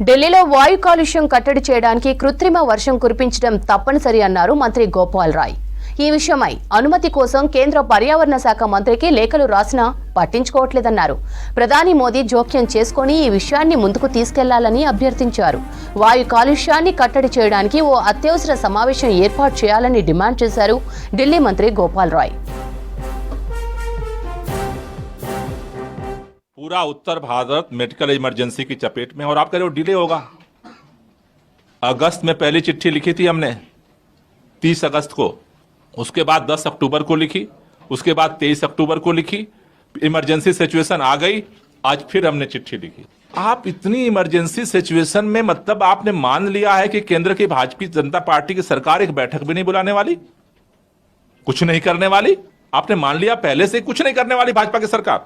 ఢిల్లీలో వాయు కాలుష్యం కట్టడి చేయడానికి కృత్రిమ వర్షం కురిపించడం తప్పనిసరి అన్నారు మంత్రి గోపాల్ రాయ్. ఈ విషయమై అనుమతి కోసం కేంద్ర పర్యావరణ శాఖ మంత్రికి లేఖలు రాసినా పట్టించుకోవట్లేదన్నారు. ప్రధాని మోదీ జోక్యం చేసుకుని ఈ విషయాన్ని ముందుకు తీసుకెళ్లాలని అభ్యర్థించారు. వాయు కాలుష్యాన్ని కట్టడి చేయడానికి ఓ అత్యవసర సమావేశం ఏర్పాటు చేయాలని డిమాండ్ చేశారు ఢిల్లీ మంత్రి గోపాల్ రాయ్. पूरा उत्तर भारत मेडिकल इमरजेंसी की चपेट में और आप कह रहे हो डिले होगा। अगस्त में पहली चिट्ठी लिखी थी हमने 30 अगस्त को, उसके बाद 10 अक्टूबर को लिखी, उसके बाद 23 अक्टूबर को लिखी। इमरजेंसी सिचुएशन आ गई, आज फिर हमने चिट्ठी लिखी। आप इतनी इमरजेंसी सिचुएशन में मतलब आपने मान लिया है कि केंद्र की भाजपा जनता पार्टी की सरकार एक बैठक भी नहीं बुलाने वाली, कुछ नहीं करने वाली। आपने मान लिया पहले से कुछ नहीं करने वाली भाजपा की सरकार।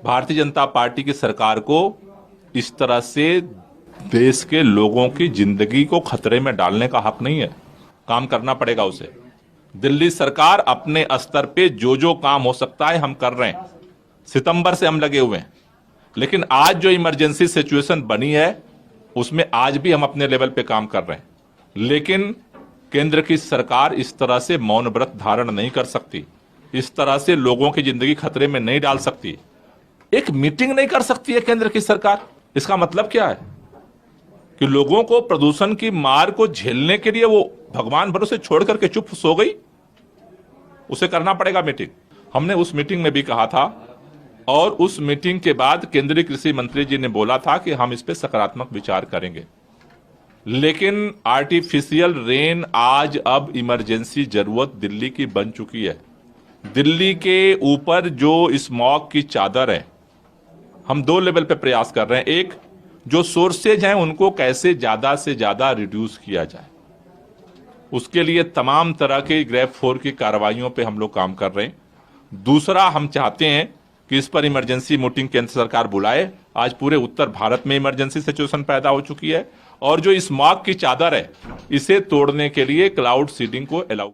भारतीय जनता पार्टी की सरकार को इस तरह से देश के लोगों की जिंदगी को खतरे में डालने का हक नहीं है। काम करना पड़ेगा उसे। दिल्ली सरकार अपने स्तर पे जो जो काम हो सकता है हम कर रहे हैं। सितंबर से हम लगे हुए हैं, लेकिन आज जो इमरजेंसी सिचुएशन बनी है उसमें आज भी हम अपने लेवल पे काम कर रहे हैं। लेकिन केंद्र की सरकार इस तरह से मौन व्रत धारण नहीं कर सकती, इस तरह से लोगों की जिंदगी खतरे में नहीं डाल सकती। एक मीटिंग नहीं कर सकती है केंद्र की सरकार। इसका मतलब क्या है कि लोगों को प्रदूषण की मार को झेलने के लिए वो भगवान भरोसे छोड़ करके चुप सो गई। उसे करना पड़ेगा मीटिंग। हमने उस मीटिंग में भी कहा था और उस मीटिंग के बाद केंद्रीय कृषि मंत्री जी ने बोला था कि हम इस पे सकारात्मक विचार करेंगे। लेकिन आर्टिफिशियल रेन आज अब इमरजेंसी जरूरत दिल्ली की बन चुकी है। दिल्ली के ऊपर जो स्मॉग की चादर है, हम दो लेवल पे प्रयास कर रहे हैं। एक, जो सोर्सेज हैं उनको कैसे ज्यादा से ज्यादा रिड्यूस किया जाए, उसके लिए तमाम तरह के ग्रेफ 4 की कार्रवाइयों पे हम लोग काम कर रहे हैं। दूसरा, हम चाहते हैं कि इस पर इमरजेंसी मीटिंग केंद्र सरकार बुलाए। आज पूरे उत्तर भारत में इमरजेंसी सिचुएशन पैदा हो चुकी है और जो स्मॉग की चादर है इसे तोड़ने के लिए क्लाउड सीडिंग को अलाउ